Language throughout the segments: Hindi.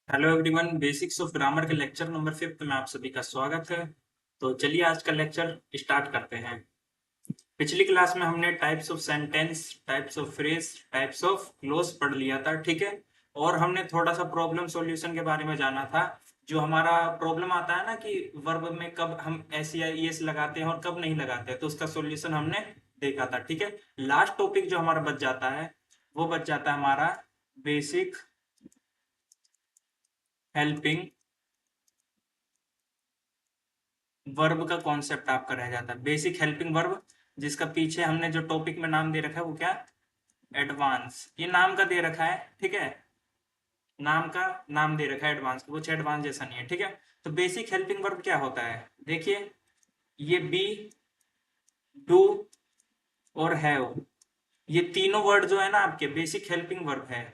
Hello everyone, basics of grammar के लेक्चर नंबर 5 में आप सभी का स्वागत है। तो चलिए आज का लेक्चर स्टार्ट करते हैं। पिछली क्लास में हमने types of sentence, types of phrase, types of close पढ़ लिया था, ठीक है। और हमने थोड़ा सा प्रॉब्लम सॉल्यूशन के बारे में जाना था। जो हमारा प्रॉब्लम आता है ना कि वर्ब में कब हम एस या ईएस लगाते हैं और कब नहीं लगाते हैं, तो उसका सॉल्यूशन हमने देखा था, ठीक है। लास्ट टॉपिक जो हमारा बच जाता है वो बच जाता है हमारा बेसिक हेल्पिंग वर्ब का कॉन्सेप्ट आपका रह जाता है। बेसिक हेल्पिंग वर्ब, जिसका पीछे हमने जो टॉपिक में नाम दे रखा है वो क्या, एडवांस। ये नाम का दे रखा है, ठीक है। नाम का नाम दे रखा है एडवांस, कुछ एडवांस जैसा नहीं है, ठीक है। तो बेसिक हेल्पिंग वर्ब क्या होता है, देखिए। ये बी, डू और हैव, ये तीनों वर्ड जो है ना आपके बेसिक हेल्पिंग वर्ब है,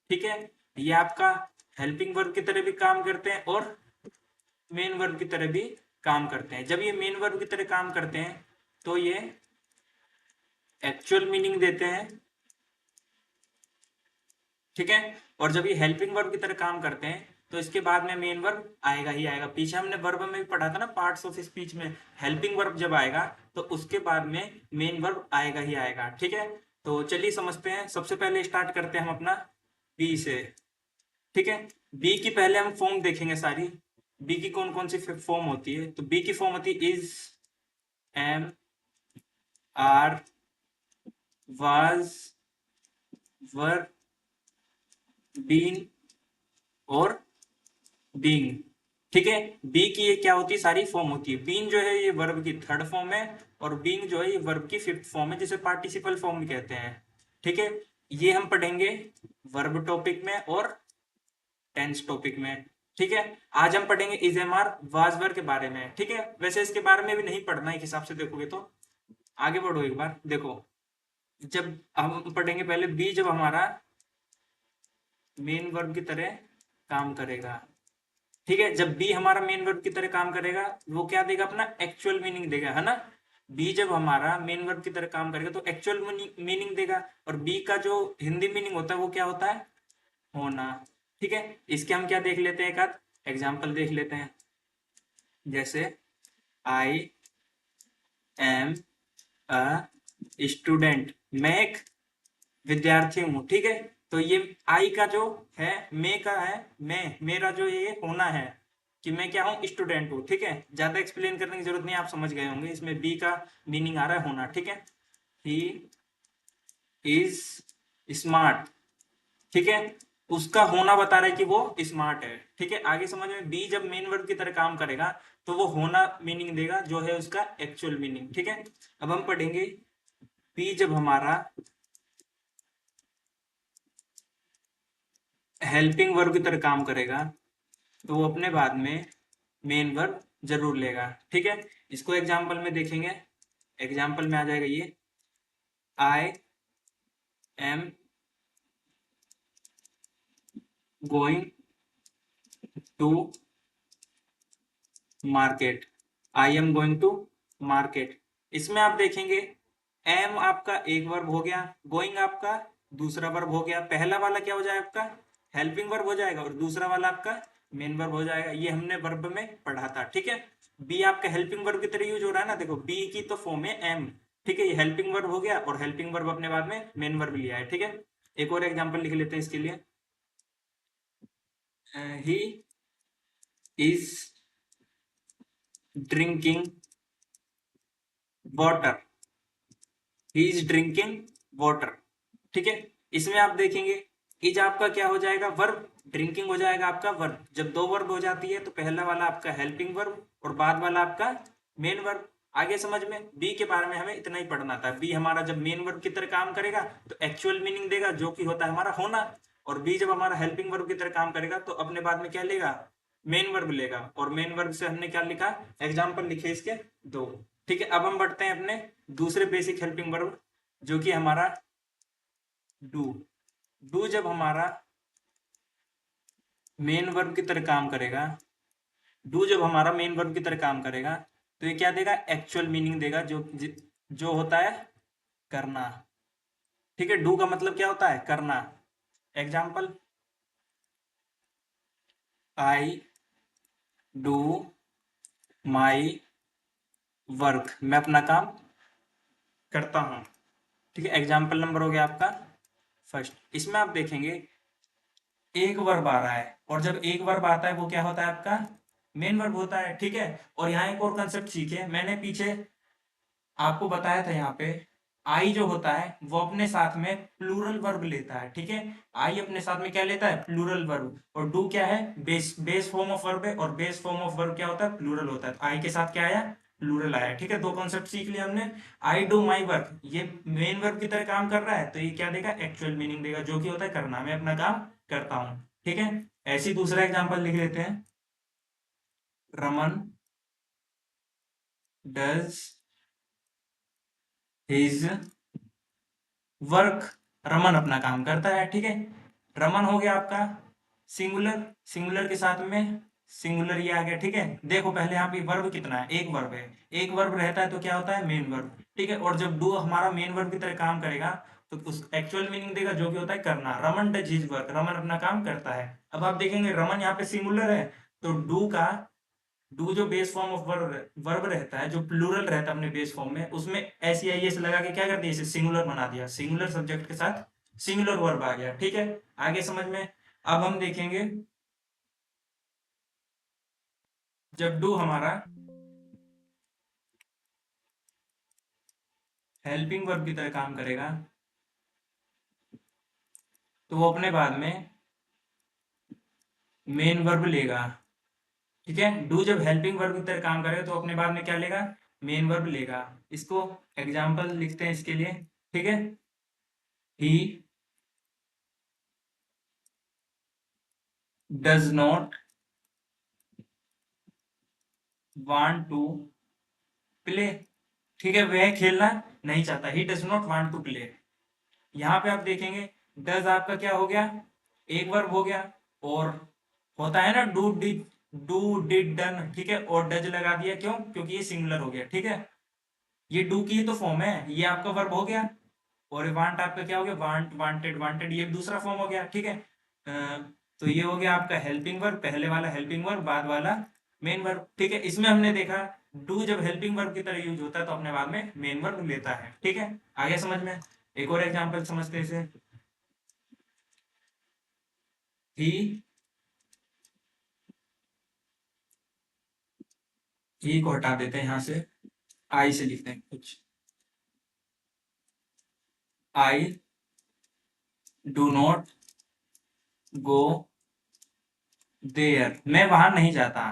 ठीक है। ये आपका हेल्पिंग वर्ब की तरह भी काम करते हैं और मेन वर्ब की तरह भी काम करते हैं। जब ये मेन वर्ब की तरह काम करते हैं तो ये एक्चुअल मीनिंग देते हैं, ठीक है। और जब ये हेल्पिंग वर्ब की तरह काम करते हैं तो इसके बाद में मेन वर्ब आएगा ही आएगा। पीछे हमने वर्ब में भी पढ़ा था ना, पार्ट्स ऑफ स्पीच में हेल्पिंग वर्ब जब आएगा तो उसके बाद में मेन वर्ब आएगा ही आएगा, ठीक है। तो चलिए समझते हैं। सबसे पहले स्टार्ट करते हैं हम अपना बी से, ठीक है। बी की पहले हम फॉर्म देखेंगे सारी। बी की कौन कौन सी फॉर्म होती है, तो बी की फॉर्म होती है is, am, are, was, were, been और बीइंग, ठीक है। बी की ये क्या होती है, सारी फॉर्म होती है। बीन जो है ये वर्ब की थर्ड फॉर्म है और बीइंग जो है ये वर्ब की फिफ्थ फॉर्म है, जिसे पार्टिसिपल फॉर्म भी कहते हैं, ठीक है। ये हम पढ़ेंगे वर्ब टॉपिक में और टेंस टॉपिक में, ठीक है। आज हम पढ़ेंगे इज, एम, आर, वाज, वर के बारे में, ठीक है। वैसे इसके बारे में भी नहीं पढ़ना एक हिसाब से देखोगे तो। आगे बढ़ो एक बार देखो। जब हम पढ़ेंगे पहले बी, जब हमारा मेन वर्ब की तरह काम करेगा, ठीक है। जब बी हमारा मेन वर्ब की तरह काम करेगा वो क्या देगा, अपना एक्चुअल मीनिंग देगा, है ना। बी जब हमारा मेन वर्ब की तरह काम करेगा तो एक्चुअल मीनिंग देगा। और बी का जो हिंदी मीनिंग होता है वो क्या होता है, होना, ठीक है। इसके हम क्या देख लेते हैं, एक आध एग्जाम्पल देख लेते हैं। जैसे आई एम अ स्टूडेंट, मैं एक विद्यार्थी हूँ, ठीक है। तो ये आई का जो है, मे का है, मैं, मेरा जो ये होना है कि मैं क्या हूँ, स्टूडेंट हूँ, ठीक है। ज्यादा एक्सप्लेन करने की जरूरत नहीं, आप समझ गए होंगे। इसमें बी का मीनिंग आ रहा है होना, ठीक है। ही इज स्मार्ट, ठीक है। उसका होना बता रहा है कि वो स्मार्ट है, ठीक है। आगे समझ में, बी जब मेन वर्ब की तरह काम करेगा तो वो होना मीनिंग देगा, जो है उसका एक्चुअल मीनिंग, ठीक है। अब हम पढ़ेंगे बी जब हमारा हेल्पिंग वर्ब की तरह काम करेगा तो वो अपने बाद में मेन वर्ब जरूर लेगा, ठीक है। इसको एग्जाम्पल में देखेंगे। एग्जाम्पल में आ जाएगा ये, I am going to market, I am going to market. इसमें आप देखेंगे एम आपका एक वर्ब हो गया, गोइंग आपका दूसरा वर्ब हो गया। पहला वाला क्या हो जाएगा आपका, हेल्पिंग वर्ब हो जाएगा और दूसरा वाला आपका मेन वर्ब हो जाएगा। ये हमने वर्ब में पढ़ा था, ठीक है। बी आपका हेल्पिंग वर्ब की तरह यूज हो रहा है ना, देखो बी की तो फॉर्म है एम, ठीक है। ये हेल्पिंग वर्ब हो गया और हेल्पिंग वर्ब अपने बाद में मेन वर्ब लिया है, ठीक है। एक और एग्जाम्पल लिख लेते हैं इसके लिए। He is drinking water, he is drinking water, ठीक है। इसमें आप देखेंगे इज आपका क्या हो जाएगा, वर्ब, ड्रिंकिंग हो जाएगा आपका वर्ब। जब दो वर्ब हो जाती है तो पहला वाला आपका हेल्पिंग वर्ब और बाद वाला आपका मेन वर्ब। आगे समझ में, बी के बारे में हमें इतना ही पढ़ना था। बी हमारा जब मेन वर्ब की तरह काम करेगा तो एक्चुअल मीनिंग देगा, जो कि होता है हमारा होना। और बी जब हमारा हेल्पिंग वर्ब की तरह काम करेगा तो अपने बाद में क्या लेगा, मेन वर्ब लेगा। और मेन वर्ब से हमने क्या लिखा, एग्जाम्पल लिखे इसके दो, ठीक है। अब हम बढ़ते हैं अपने दूसरे बेसिक हेल्पिंग वर्ब, जो कि हमारा डू। डू जब हमारा मेन वर्ब की तरह काम करेगा, डू जब हमारा मेन वर्ब की तरह काम करेगा तो ये क्या देगा, एक्चुअल मीनिंग देगा, जो होता है करना, ठीक है। डू का मतलब क्या होता है, करना। Example, I do my work, मैं अपना काम करता हूँ। ठीक है, एग्जाम्पल नंबर हो गया आपका फर्स्ट। इसमें आप देखेंगे एक वर्ब आ रहा है, और जब एक वर्ब आता है वो क्या होता है आपका मेन वर्ब होता है। ठीक है, और यहाँ एक और कंसेप्ट सीखे, मैंने पीछे आपको बताया था, यहाँ पे आई जो होता है वो अपने साथ में प्लूरल वर्ब लेता है। ठीक है, आई अपने साथ में क्या लेता है प्लूरल वर्ब, और डू क्या है base base form of verb है, और बेस फॉर्म ऑफ वर्ब क्या होता है प्लूरल होता है। तो आई के साथ क्या आया प्लूरल आया। ठीक है, दो कॉन्सेप्ट सीख लिया हमने। आई डू माई वर्क, ये मेन वर्ब की तरह काम कर रहा है, तो ये क्या देगा एक्चुअल मीनिंग देगा, जो कि होता है करना, मैं अपना काम करता हूँ। ठीक है, ऐसी दूसरा एग्जाम्पल लिख लेते हैं, Raman does his work, Raman अपना काम करता है। ठीक है, रमन हो गया आपका सिंगुलर, सिंगुलर के साथ में सिंगुलर ये आ गया। ठीक है, देखो पहले यहाँ पे वर्ब कितना है, एक वर्ब है, एक वर्ब रहता है तो क्या होता है मेन वर्ब। ठीक है, और जब डू हमारा मेन वर्ब की तरह काम करेगा तो उस एक्चुअल मीनिंग देगा, जो कि होता है करना। Raman does his work, Raman अपना काम करता है। अब आप देखेंगे रमन यहाँ पे सिंगुलर है, तो डू जो बेस फॉर्म ऑफ वर्ब रहता है, जो प्लूरल रहता है अपने बेस फॉर्म में, उसमें एस आई एस लगा के क्या कर दिया, इसे सिंगुलर बना दिया, सिंगुलर सब्जेक्ट के साथ सिंगुलर वर्ब आ गया। ठीक है, आगे समझ में। अब हम देखेंगे जब डू हमारा हेल्पिंग वर्ब की तरह काम करेगा, तो वो अपने बाद में मेन वर्ब लेगा। ठीक है, डू जब हेल्पिंग वर्ब की तरह काम करेगा तो अपने बाद में क्या लेगा मेन वर्ब लेगा। इसको एग्जाम्पल लिखते हैं इसके लिए। ठीक है, he does not want to play. ठीक है, वह खेलना नहीं चाहता, he does not want to play. यहाँ पे आप देखेंगे डज आपका क्या हो गया एक वर्ब हो गया, और होता है ना डू डिड डन। ठीक है, और डज लगा दिया, क्यों क्योंकि ये सिंगुलर हो गया। ठीक है, ये डू की तो फॉर्म है, ये आपका वर्ब हो गया, और वांट आपका क्या हो गया वांट वांटेड वांटेड, ये दूसरा फॉर्म हो गया। ठीक है, तो ये हो गया आपका हेल्पिंग वर्ब, पहले वाला हेल्पिंग वर्ब, बाद वाला मेन वर्ब। ठीक है, इसमें हमने देखा डू जब हेल्पिंग वर्ब की तरह यूज होता है तो अपने बाद में मेन वर्ब लेता है। ठीक है, आगे समझ में। एक और एग्जांपल समझते हैं इसे, ही को हटा देते हैं यहाँ से, आई से लिखते हैं कुछ, I do not go there, मैं वहां नहीं जाता,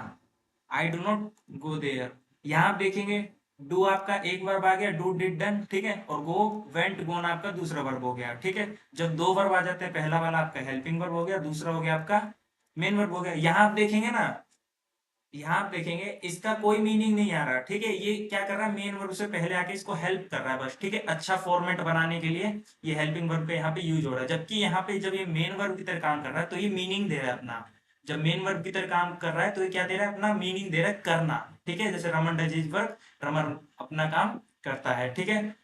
I do not go there. यहाँ आप देखेंगे डू आपका एक वर्ब आ गया, डू डिड डन। ठीक है, और गो वेंट गोन आपका दूसरा वर्ब हो गया। ठीक है, जब दो वर्ब आ जाते हैं, पहला वाला आपका हेल्पिंग वर्ब हो गया, दूसरा हो गया आपका मेन वर्ब हो गया। यहाँ आप देखेंगे ना, यहाँ आप देखेंगे इसका कोई मीनिंग नहीं आ रहा। ठीक है, ये क्या कर रहा है मेन वर्ब से पहले आके इसको हेल्प कर रहा है बस। ठीक है, अच्छा फॉर्मेट बनाने के लिए ये हेल्पिंग वर्ब पे यहाँ पे यूज हो रहा है, जबकि यहाँ पे जब ये मेन वर्ब की तरह काम कर रहा है तो ये मीनिंग दे रहा है अपना। जब मेन वर्ब की तरह काम कर रहा है तो ये क्या दे रहा है अपना मीनिंग दे रहा है करना। ठीक है, जैसे Raman does his work, Raman अपना काम करता है। ठीक है,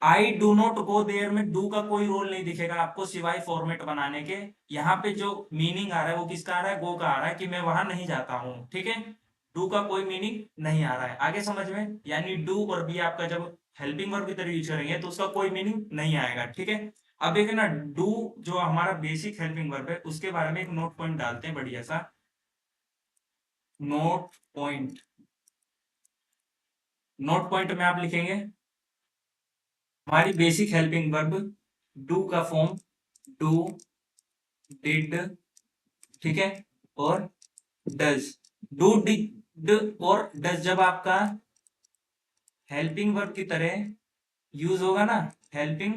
I do not go there में डू का कोई रोल नहीं दिखेगा आपको सिवाय फॉर्मेट बनाने के। यहाँ पे जो मीनिंग आ रहा है वो किसका आ रहा है गो का आ रहा है, कि मैं वहां नहीं जाता हूँ। ठीक है, डू का कोई मीनिंग नहीं आ रहा है, आगे समझ में। यानी डू और बी आपका जब हेल्पिंग वर्ब की तरह यूज करेंगे तो उसका कोई मीनिंग नहीं आएगा। ठीक है, अब देखिए ना डू जो हमारा बेसिक हेल्पिंग वर्ब है उसके बारे में एक नोट पॉइंट डालते हैं बढ़िया सा। नोट पॉइंट, नोट पॉइंट में आप लिखेंगे हमारी बेसिक हेल्पिंग वर्ब डू का फॉर्म डू डिड, ठीक है, और डज। डू डिड और डज जब आपका हेल्पिंग वर्ब की तरह यूज होगा ना, हेल्पिंग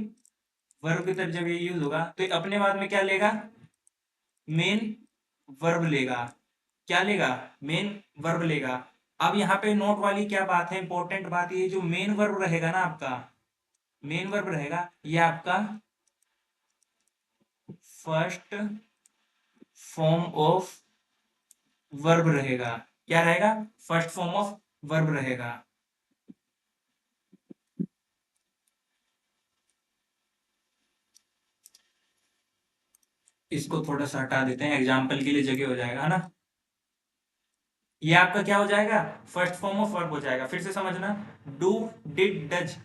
वर्ब की तरह जब ये यूज होगा तो ये अपने बाद में क्या लेगा मेन वर्ब लेगा। क्या लेगा मेन वर्ब लेगा। अब यहाँ पे नोट वाली क्या बात है इंपॉर्टेंट बात, ये जो मेन वर्ब रहेगा ना आपका, मेन वर्ब रहेगा ये आपका फर्स्ट फॉर्म ऑफ वर्ब रहेगा। क्या रहेगा फर्स्ट फॉर्म ऑफ वर्ब रहेगा। इसको थोड़ा सा हटा देते हैं, एग्जाम्पल के लिए जगह हो जाएगा, है ना। ये आपका क्या हो जाएगा, फर्स्ट फॉर्म ऑफ वर्ब हो जाएगा। फिर से समझना, डू, डिड, डज,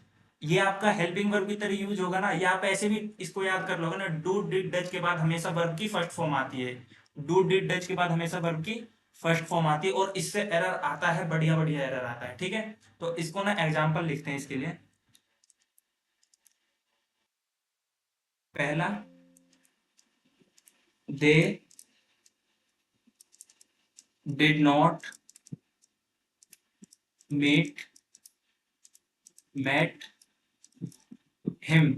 ये आपका हेल्पिंग वर्ब की तरह यूज होगा ना। ये आप ऐसे भी इसको याद कर लोगे ना, डू डिड डज के बाद हमेशा वर्ब की फर्स्ट फॉर्म आती है। डू डिड डज के बाद हमेशा वर्ब की फर्स्ट फॉर्म आती है, और इससे एरर आता है, बढ़िया बढ़िया एरर आता है, ठीक है। तो इसको ना एग्जाम्पल लिखते हैं इसके लिए। पहला, they did not meet met him,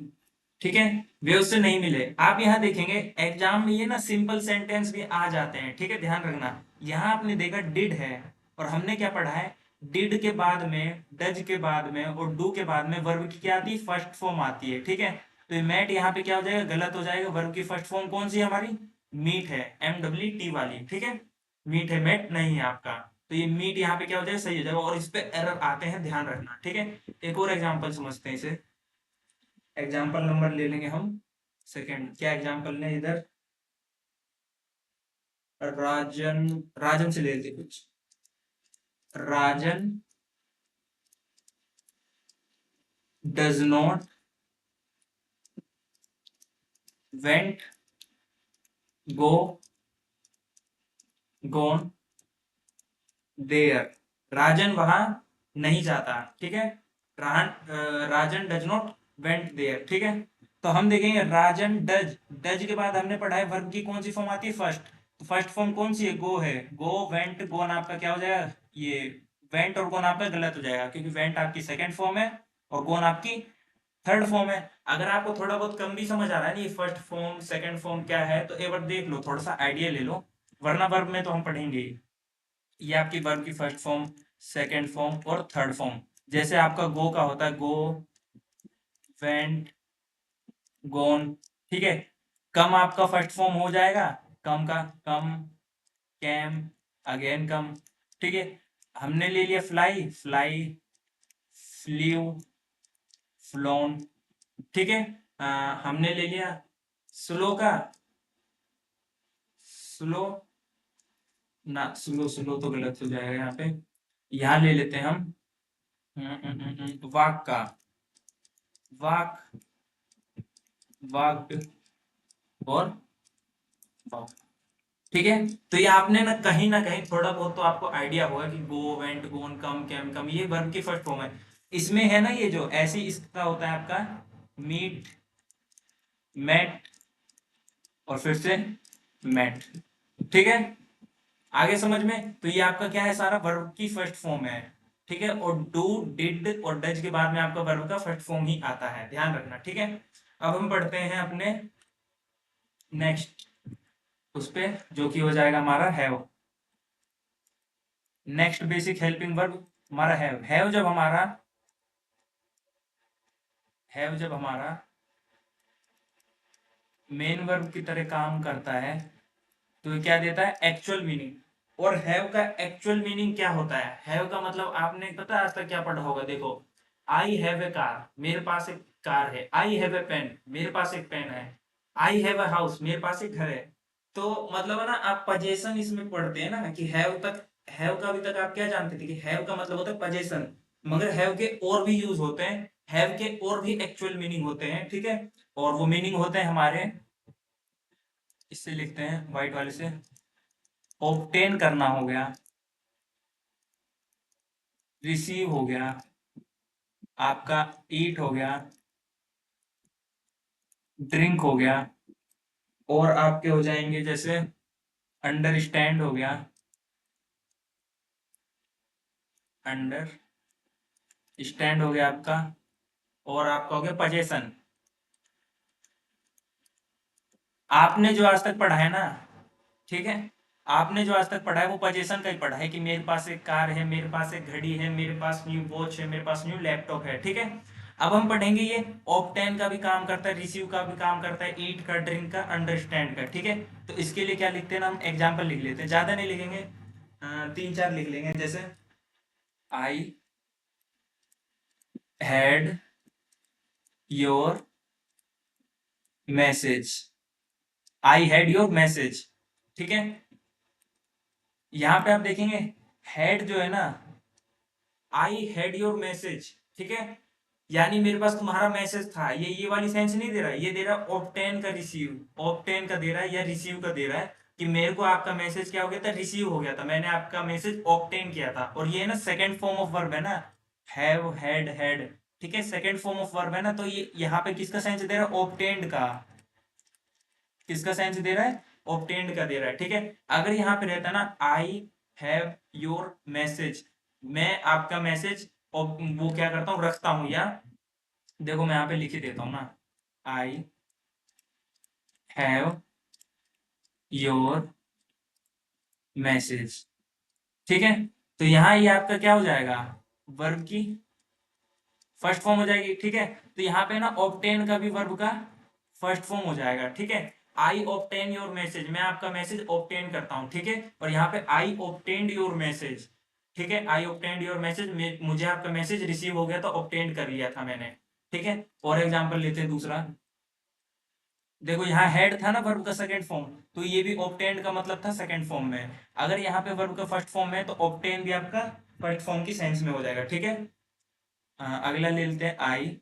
ठीक है, वे उससे नहीं मिले। आप यहाँ देखेंगे एग्जाम में ये ना सिंपल सेंटेंस भी आ जाते हैं, ठीक है, ध्यान रखना। यहाँ आपने देखा डिड है, और हमने क्या पढ़ा है, डिड के बाद में, डज के बाद में और डू के बाद में वर्ब की क्या आती है, फर्स्ट फॉर्म आती है, ठीक है। तो ये मैट यहाँ पे क्या हो जाएगा, गलत हो जाएगा। वर्ब की फर्स्ट फॉर्म कौन सी है हमारी, मीट है, MWT वाली, ठीक है। मीट है, मैट नहीं है आपका। तो ये मीट यहाँ पे क्या हो जाएगा, सही हो जाएगा, और इस पे एरर आते हैं, ध्यान रखना, ठीक है। एक और एग्जाम्पल समझते हैं इसे। एग्जाम्पल नंबर ले लेंगे हम सेकंड। क्या एग्जाम्पल ने इधर, राजन, राजन से ले लेते कुछ। Rajan does not went go gone there, Rajan वहां नहीं जाता, ठीक है। Rajan does not went there, ठीक है। तो हम देखेंगे राजन डज, डज के बाद हमने पढ़ा है वर्ब की कौन सी फॉर्म आती है, फर्स्ट। तो फर्स्ट फॉर्म कौन सी है, गो है। गो वेंट गोन आपका क्या हो जाएगा, ये वेंट और गोन आपका गलत हो जाएगा, क्योंकि वेंट आपकी सेकंड फॉर्म है और गोन आपकी थर्ड फॉर्म है। अगर आपको थोड़ा बहुत कम भी समझ आ रहा है ना ये फर्स्ट फॉर्म सेकंड फॉर्म क्या है, तो एक बार देख लो, थोड़ा सा आइडिया ले लो, वरना वर्ब में तो हम पढ़ेंगे ही। ये आपकी वर्ब की फर्स्ट फॉर्म, सेकंड फॉर्म और थर्ड फॉर्म। जैसे आपका गो का होता है, गो, वेंट, गोन, ठीक है। कम आपका फर्स्ट फॉर्म हो जाएगा, कम का कम, कैम, अगेन कम, ठीक है। हमने ले लिया फ्लाई, फ्लाई, फ्ल्यू, फ्लोन, ठीक है। हमने ले लिया स्लो का, स्लो, ना स्लो, स्लो तो गलत हो जाएगा यहाँ पे। यहाँ ले लेते हैं हम वाक का, वाक, वाक्ड और वाक, ठीक है। तो ये आपने ना कहीं थोड़ा बहुत तो आपको आइडिया होगा कि गो, वेंट, गोन, कम, कैम, कम, ये वर्ब की फर्स्ट फॉर्म है। इसमें है ना ये जो ऐसी, इसका होता है आपका मीट, मेट और फिर से मेट, ठीक है। आगे समझ में, तो ये आपका क्या है, सारा वर्ब की फर्स्ट फॉर्म है, ठीक है। और डू, डिड और डज के बाद में आपका वर्ब का फर्स्ट फॉर्म ही आता है, ध्यान रखना, ठीक है। अब हम पढ़ते हैं अपने नेक्स्ट उस पे, जो कि हो जाएगा हमारा have. Next basic helping verb हमारा हैव। हैव जब हमारा मेन वर्ब की तरह काम करता है, तो ये क्या देता है, एक्चुअल मीनिंग। और हैव का एक्चुअल मीनिंग क्या होता है, हैव का मतलब आपने पता है आज तक क्या पढ़ा होगा, देखो, आई हैव ए कार, मेरे पास एक कार है। आई हैव ए पेन, मेरे पास एक पेन है। आई हैव अ हाउस, मेरे पास एक घर है। तो मतलब है ना, आप पजेशन इसमें पढ़ते हैं ना कि हैव तक, हैव का अभी तक आप क्या जानते थे कि हैव का मतलब होता है पजेशन, मगर हैव के और भी यूज होते हैं, हैव के और भी एक्चुअल मीनिंग होते हैं, ठीक है। और वो मीनिंग होते हैं हमारे, इससे लिखते हैं व्हाइट वाले से, ऑब्टेन करना हो गया, रिसीव हो गया, आपका ईट हो गया, ड्रिंक हो गया, और आपके हो जाएंगे जैसे अंडरस्टैंड हो गया, अंडर स्टैंड हो गया आपका, और आपका हो गया पजेशन। आपने जो आज तक पढ़ा है ना, ठीक है, आपने जो आज तक पढ़ा है वो पजेशन का ही पढ़ा है कि मेरे पास एक कार है, मेरे पास एक घड़ी है, मेरे पास न्यू वॉच है, मेरे पास न्यू लैपटॉप है, ठीक है। अब हम पढ़ेंगे ये ऑब्टेन का भी काम करता है, रिसीव का भी काम करता है, ईट का, ड्रिंक का, अंडरस्टैंड का, ठीक है। तो इसके लिए क्या लिखते हैं ना, हम एग्जाम्पल लिख लेते हैं, ज्यादा नहीं लिखेंगे, 3-4 लिख लेंगे। जैसे I had your message, I had your message, ठीक है। यहाँ पे आप देखेंगे हैड जो है ना, आई हैड योर मैसेज, ठीक है, यानी मेरे पास तुम्हारा मैसेज था, ये वाली सेंस नहीं दे रहा है, ये दे रहा है ऑब्टेन का रिसीव, ऑब्टेन का दे रहा है या रिसीव का दे रहा है कि मेरे को आपका मैसेज क्या हो गया था, रिसीव हो गया था, मैंने आपका मैसेज ऑब्टेन किया था। और ये है ना सेकंड फॉर्म ऑफ वर्ब है ना, हैव हैड हैड, ठीक है, सेकंड फॉर्म ऑफ वर्ब है ना, तो ये यहाँ पे किसका सेंस दे रहा है, ऑब्टेन्ड का, किसका सेंस दे रहा है, ऑब्टेन्ड का दे रहा है, ठीक है। अगर यहाँ पे रहता ना आई हैव योर मैसेज, मैं आपका मैसेज वो क्या करता हूँ, रखता हूँ, या देखो मैं यहाँ पे लिख ही देता हूँ ना, आई हैव योर मैसेज, ठीक है। तो यहाँ ये आपका क्या हो जाएगा, वर्ब की फर्स्ट फॉर्म हो जाएगी, ठीक है। तो यहाँ पे ना ऑब्टेन का भी वर्ब का फर्स्ट फॉर्म हो जाएगा, ठीक है। आई ऑब्टेन योर मैसेज, मैं आपका मैसेज ऑब्टेन करता हूँ, ठीक है। और यहाँ पे आई ऑब्टेन्ड योर मैसेज, ठीक है, आई ऑब्टेन्ड योर मैसेज, मुझे आपका मैसेज रिसीव हो गया तो ऑब्टेन कर लिया था मैंने, ठीक है। और एग्जाम्पल लेते हैं दूसरा, देखो यहाँ हेड था ना वर्ब का सेकंड फॉर्म, तो ये भी ऑब्टेन्ड का मतलब था सेकंड फॉर्म में। अगर यहाँ पे वर्ब का फर्स्ट फॉर्म है तो ऑब्टेन भी आपका फर्स्ट फॉर्म की सेंस में हो जाएगा, ठीक है। अगला ले लेते हैं, I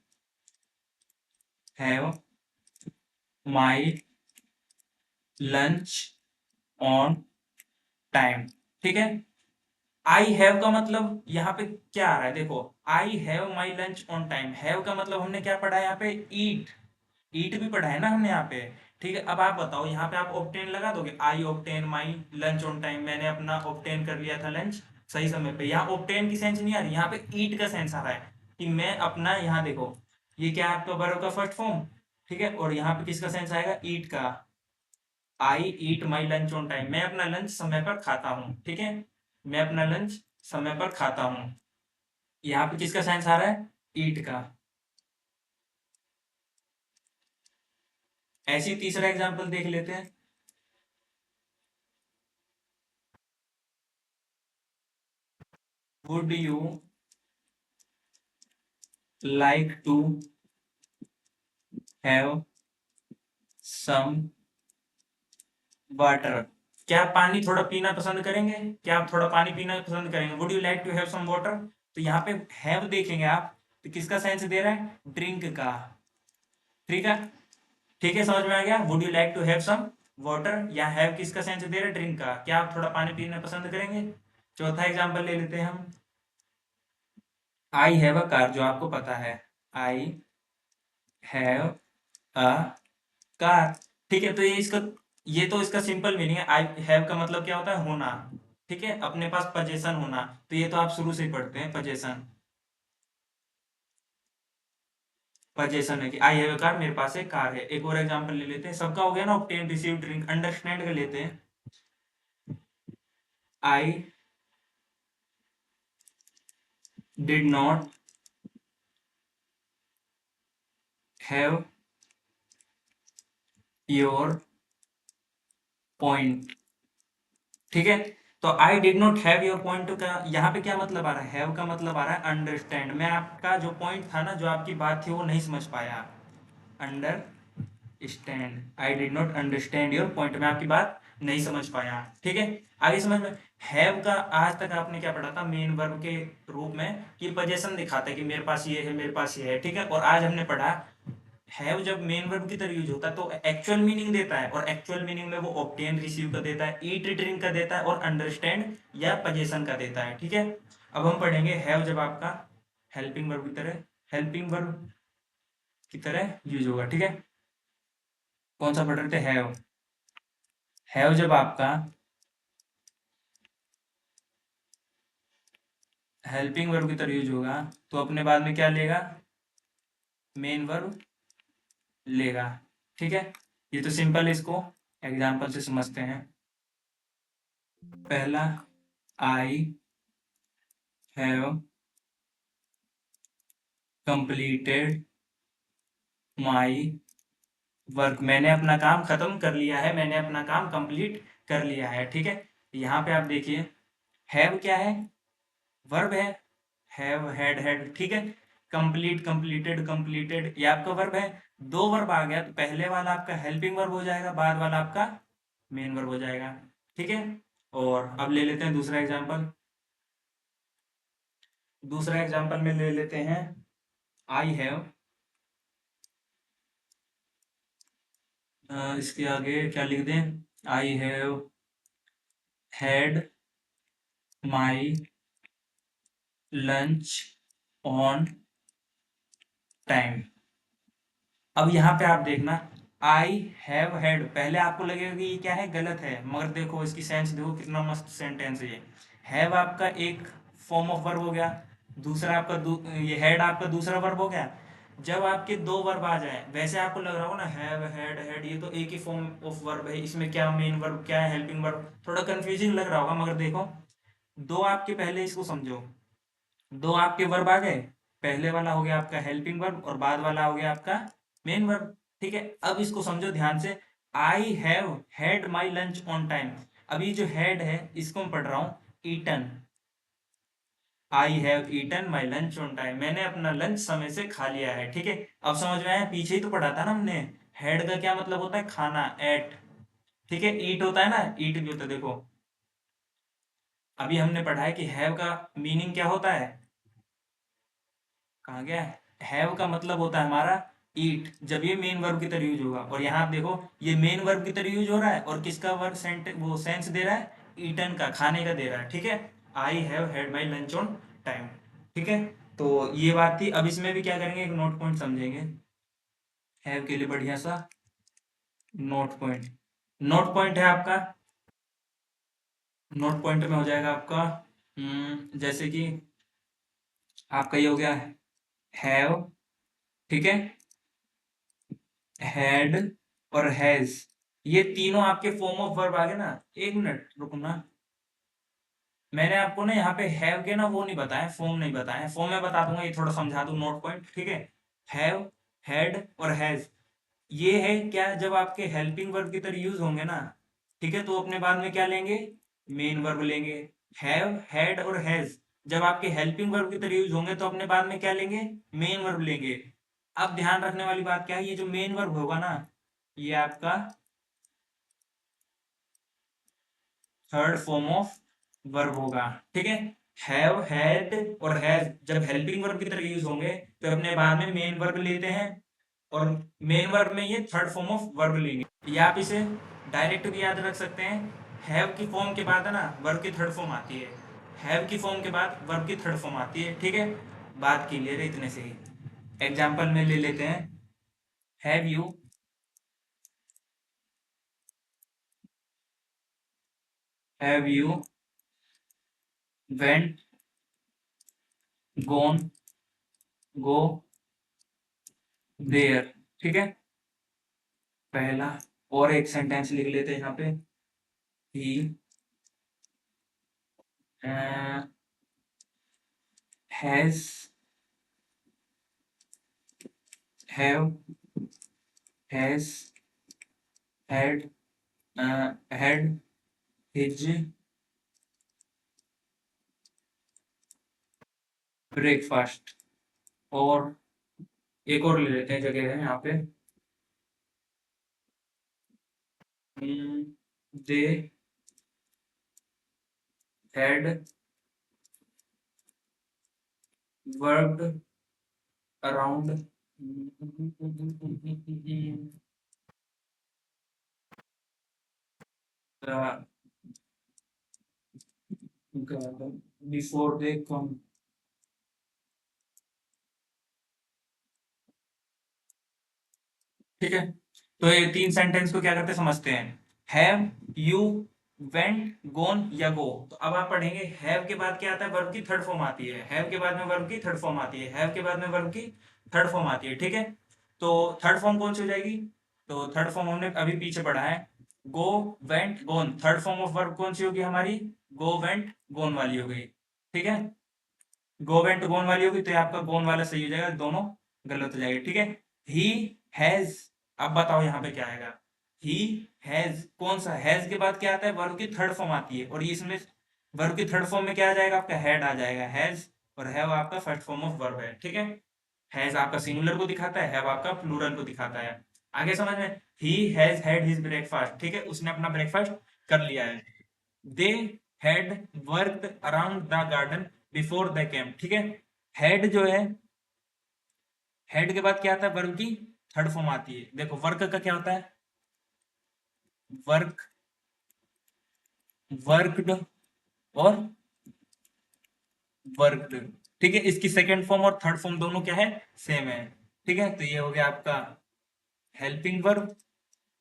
have my lunch on time, ठीक है। आई हैव का मतलब यहाँ पे क्या आ रहा है, देखो I have my lunch on time, have का मतलब हमने क्या पढ़ा है यहाँ पे, ईट, ईट भी पढ़ा है ना हमने यहाँ पे, ठीक है। अब आप बताओ यहाँ पे आप ऑब्टेन लगा दोगे, I obtain my lunch on time, मैंने अपना ऑब्टेन कर लिया था लंच सही समय पे। यहाँ ऑब्टेन की सेंस नहीं आ रही, यहाँ पे ईट का सेंस आ रहा है कि मैं अपना, यहाँ देखो ये क्या है आपका वर्ब का फर्स्ट फॉर्म, ठीक है। और यहाँ पे किसका सेंस आएगा, ईट का, आई ईट माई लंच ऑन टाइम, मैं अपना लंच समय पर खाता हूँ, ठीक है, मैं अपना लंच समय पर खाता हूँ। यहाँ पे किसका सेंस आ रहा है, ईट का। ऐसे ही तीसरा एग्जाम्पल देख लेते हैं, would you like to have some water, क्या आप पानी थोड़ा पीना पसंद करेंगे, क्या आप थोड़ा पानी पीना पसंद करेंगे, would you like to have some water. तो यहाँ पे हैव देखेंगे आप, तो किसका सेंस दे रहा है, ड्रिंक का, ठीक है, ठीक है, समझ में आ गया, would you like to have some water, या हैव किसका सेंस दे रहा है, ड्रिंक का, क्या आप थोड़ा पानी पीना पसंद करेंगे। चौथा एग्जाम्पल ले लेते हैं हम, आई हैव अ कार, जो आपको पता है, आई हैव अ कार, ठीक है। तो ये तो इसका सिंपल मीनिंग है, आई हैव का मतलब क्या होता है, होना, ठीक है, अपने पास पजेशन होना, तो ये तो आप शुरू से ही पढ़ते हैं, पजेशन, पजेशन है कि आई हैव अ कार, मेरे पास एक कार है। एक और एग्जांपल ले लेते हैं, सबका हो गया ना, ऑब्टेन रिसीव ड्रिंक, अंडरस्टैंड कर लेते हैं, I did not have your point, ठीक है। तो I did not have your point का यहाँ पे क्या मतलब आ रहा है, हैव का मतलब आ रहा है अंडरस्टैंड, मैं आपका जो पॉइंट था ना, जो आपकी बात थी वो नहीं समझ पाया, under stand, I did not understand your point, मैं आपकी बात नहीं समझ पाया, ठीक है। आगे समझ में, हैव का आज तक आपने क्या पढ़ा था, मेन वर्ब के रूप में कि पोजीशन दिखाता है कि मेरे पास ये है, मेरे पास ये है, ठीक है। और आज हमने पढ़ा हैव जब मेन वर्ब की तरह यूज होता है तो एक्चुअल मीनिंग देता है, और एक्चुअल मीनिंग में वो ऑब्टेन रिसीव का देता है, ईट ड्रिंक का देता है, और अंडरस्टैंड या पोजीशन का देता है, ठीक है। अब हम पढ़ेंगे हैव जब आपका हेल्पिंग वर्ब की तरह, हेल्पिंग वर्ब की तरह यूज होगा, ठीक है। कौन सा पढ़ रहे थे, हैव जब आपका हेल्पिंग वर्ब की तरह यूज होगा तो अपने बाद में क्या लेगा, मेन वर्ब लेगा, ठीक है। ये तो सिंपल है, इसको एग्जांपल से समझते हैं। पहला, I have completed my work, मैंने अपना काम खत्म कर लिया है, मैंने अपना काम कंप्लीट कर लिया है, ठीक है। यहाँ पे आप देखिए हैव क्या है, वर्ब है, हैव हैड हैड, ठीक है। कंप्लीट, कंप्लीटेड, कंप्लीटेड, ये आपका वर्ब है। दो वर्ब आ गया तो पहले वाला आपका हेल्पिंग वर्ब हो जाएगा, बाद वाला आपका मेन वर्ब हो जाएगा। ठीक है। और अब ले लेते हैं दूसरा एग्जांपल। दूसरा एग्जांपल में ले लेते हैं आई हैव, इसके आगे क्या लिख दें, आई have had my lunch on time. अब यहाँ पे आप देखना, आई हैव हैड, पहले आपको लगेगा कि ये क्या है, गलत है, मगर देखो इसकी सेंस देखो कितना मस्त सेंटेंस है ये। हैव आपका एक फॉर्म ऑफ वर्ब हो गया, दूसरा आपका ये हैड आपका दूसरा वर्ब हो गया। जब आपके दो वर्ब आ जाए, वैसे आपको लग रहा होगा ना हैव हैड हैड ये तो एक ही फॉर्म ऑफ वर्ब है, इसमें क्या मेन वर्ब क्या है हेल्पिंग वर्ब, थोड़ा कंफ्यूजिंग लग रहा होगा, मगर देखो दो आपके पहले इसको समझो, दो आपके वर्ब आ गए, पहले वाला हो गया आपका हेल्पिंग वर्ब और बाद वाला हो गया आपका मेन वर्ब। ठीक है, अब इसको समझो ध्यान से, I have had my lunch on time. अभी जो हैड है इसको मैं पढ़ रहा हूँ eaten, I have eaten my lunch on time, मैंने अपना लंच समय से खा लिया है। ठीक है, अब समझ में आया, पीछे ही तो पढ़ा था ना हमने, हैड का क्या मतलब होता है, खाना, एट। ठीक है, ईट होता है ना, ईट भी होता है, देखो अभी हमने पढ़ा है कि हैव का मीनिंग क्या होता है, कहाँ गया, हैव का मतलब होता है हमारा ईट, जब ये मेन वर्ब की तरह यूज होगा। और यहाँ आप देखो ये मेन वर्ब की तरह यूज हो रहा है और किसका वर्ब वो सेंस दे रहा है, ईटन का, खाने का दे रहा है। ठीक है, आई have had my lunch on time. ठीक है, तो ये बात थी। अब इसमें भी क्या करेंगे, एक नोट पॉइंट समझेंगे, हैव के लिए बढ़िया सा नोट पॉइंट। नोट पॉइंट है आपका, नोट पॉइंट में हो जाएगा आपका जैसे कि आपका ये हो गया हैव, ठीक है, हैड और हैज, ये तीनों आपके फॉर्म ऑफ वर्ब आ गए ना। एक मिनट रुको ना, मैंने आपको ना यहाँ पे हैव के ना वो नहीं बताया, फॉर्म नहीं बताया, फॉर्म में बता दूंगा, ये थोड़ा समझा दूं नोट पॉइंट। ठीक है, हैव, हैड और हैज, ये है क्या, जब आपके हेल्पिंग वर्ब की तरह यूज होंगे ना, ठीक है, तो अपने बाद में क्या लेंगे, मेन वर्ब लेंगे। हैव हैड और हैज जब आपके हेल्पिंग वर्ब की तरह यूज होंगे तो अपने बाद में क्या लेंगे, मेन वर्ब लेंगे। अब ध्यान रखने वाली बात क्या है, ये जो मेन वर्ब होगा ना, ये आपका थर्ड फॉर्म ऑफ वर्ब होगा। ठीक है, हैव हैड और हैज जब हेल्पिंग वर्ब की तरह यूज होंगे तो अपने बाद में मेन वर्ब लेते हैं, और मेन वर्ब में ये थर्ड फॉर्म ऑफ वर्ब लेंगे। या आप इसे डायरेक्ट भी याद रख सकते हैं, हैव की फॉर्म के बाद है ना वर्ब की थर्ड फॉर्म आती है, हैव की फॉर्म के बाद वर्ब की थर्ड फॉर्म आती है। ठीक है, बात क्लियर है इतने से ही। एग्जाम्पल में ले लेते हैं, have you, have you went, gone, go there. ठीक है, पहला, और एक सेंटेंस लिख लेते हैं यहाँ पे, he has have has had had his breakfast. और एक और ले लेते हैं, जगह है यहाँ पे, they had worked around, before they come. ठीक है, तो ये तीन सेंटेंस को क्या करते समझते हैं, हैव, यू, वेंट, गोन या गो। तो अब आप पढ़ेंगे हैव के बाद क्या आता है, वर्ब की थर्ड फॉर्म आती है, हैव के बाद में वर्ब की थर्ड फॉर्म आती है, हैव के बाद में वर्ब की थर्ड फॉर्म आती है। ठीक है, तो थर्ड फॉर्म कौन सी हो जाएगी, तो थर्ड फॉर्म हमने अभी पीछे पढ़ा है, go, went, gone, third form of verb कौन सी होगी हमारी, गो, वेंट, गोन वाली हो गई। ठीक है, गो वेंट गोन वाली होगी तो ये आपका गोन वाला सही हो जाएगा, दोनों गलत हो जाएगा। ठीक है, ही हैज, अब बताओ यहाँ पे क्या आएगा, ही हैज, कौन सा, हैज के बाद क्या आता है, वर्ब की थर्ड फॉर्म आती है, और ये इसमें वर्ब की थर्ड फॉर्म में क्या आ जाएगा, आपका हैड आ जाएगा, हैज, और हैव आपका फर्स्ट फॉर्म ऑफ वर्ब है। ठीक है, हैज आपका सिंगुलर को दिखाता है, हैव आपका प्लूरल को दिखाता है। आगे समझ में, he has had his breakfast, ठीक है, उसने अपना ब्रेकफास्ट कर लिया है। They had worked around the garden before they came, ठीक है। हैड जो है, हेड के बाद क्या आता है, वर्ब की थर्ड फॉर्म आती है। देखो वर्क का क्या होता है, वर्क, वर्कड और वर्कड, ठीक है। इसकी सेकंड फॉर्म और थर्ड फॉर्म दोनों क्या है, सेम है, ठीक है। तो ये हो गया आपका हेल्पिंग वर्ब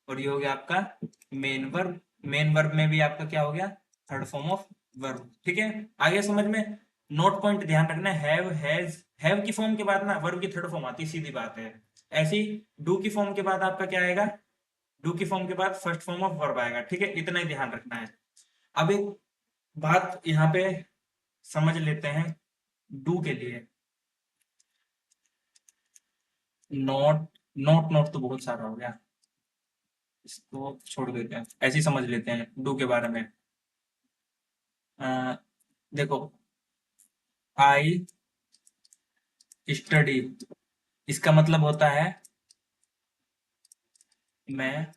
और ये हो गया आपका मेन वर्ब। मेन वर्ब में भी आपका क्या हो गया, थर्ड फॉर्म ऑफ वर्ब, ठीक है। आगे समझ में, नोट पॉइंट ध्यान रखना, हैव हैज, हैव की फॉर्म के बाद ना वर्ब की थर्ड फॉर्म आती है, सीधी बात है। ऐसी डू की फॉर्म के बाद आपका क्या आएगा, डू की फॉर्म के बाद फर्स्ट फॉर्म ऑफ वर्ब आएगा, ठीक है। इतना ही ध्यान रखना है। अब एक बात यहाँ पे समझ लेते हैं डू के लिए। नॉट, नॉट नॉट तो बहुत सारा हो गया, इसको छोड़ देते हैं, ऐसे ही समझ लेते हैं डू के बारे में। देखो, आई स्टडी, इसका मतलब होता है मैं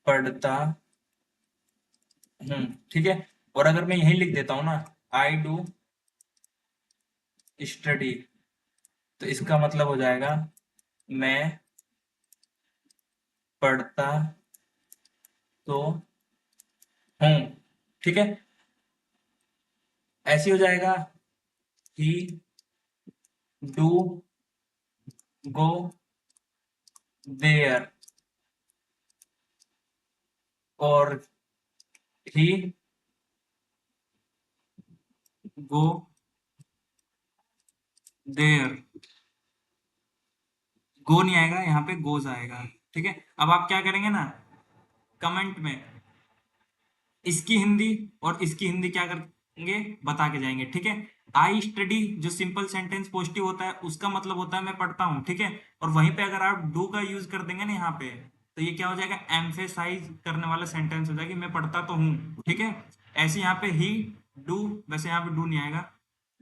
पढ़ता हूँ, ठीक है। और अगर मैं यही लिख देता हूँ ना, आई डू स्टडी, तो इसका मतलब हो जाएगा मैं पढ़ता तो हूँ, ठीक है। ऐसे हो जाएगा, ही डू गो देयर, और ही गो देयर, गो नहीं आएगा यहाँ पे, गोज आएगा, ठीक है। अब आप क्या करेंगे ना, कमेंट में इसकी हिंदी और इसकी हिंदी क्या करेंगे, बता के जाएंगे, ठीक है। आई स्टडी जो सिंपल सेंटेंस पॉजिटिव होता है, उसका मतलब होता है मैं पढ़ता हूँ, ठीक है। और वहीं पे अगर आप डू का यूज कर देंगे ना यहाँ पे, तो ये क्या हो जाएगा, एम्फेसाइज करने वाला सेंटेंस हो जाएगा, मैं पढ़ता तो हूँ, ठीक है। ऐसे यहाँ पे ही डू, वैसे यहाँ पे डू नहीं आएगा,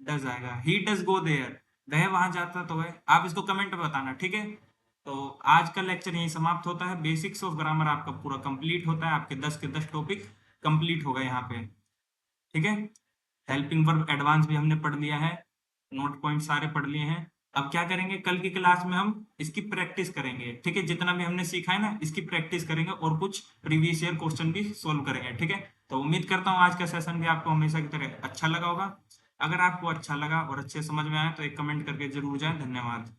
डज आएगा, ही डज गो देयर, वह वहां जाता तो है। आप इसको कमेंट में बताना, ठीक है। तो आज का लेक्चर यही समाप्त होता है। बेसिक्स ऑफ ग्रामर आपका पूरा कंप्लीट होता है, आपके 10 के 10 टॉपिक कंप्लीट हो गए यहाँ पे, ठीक है। हेल्पिंग वर्ब एडवांस भी हमने पढ़ लिया है, नोट पॉइंट सारे पढ़ लिए हैं। अब क्या करेंगे, कल की क्लास में हम इसकी प्रैक्टिस करेंगे, ठीक है। जितना भी हमने सीखा है ना, इसकी प्रैक्टिस करेंगे और कुछ प्रीवियस ईयर क्वेश्चन भी सोल्व करेंगे, ठीक है। तो उम्मीद करता हूँ आज का सेशन भी आपको हमेशा की तरह अच्छा लगा होगा। अगर आपको अच्छा लगा और अच्छे समझ में आया तो एक कमेंट करके जरूर जाए। धन्यवाद।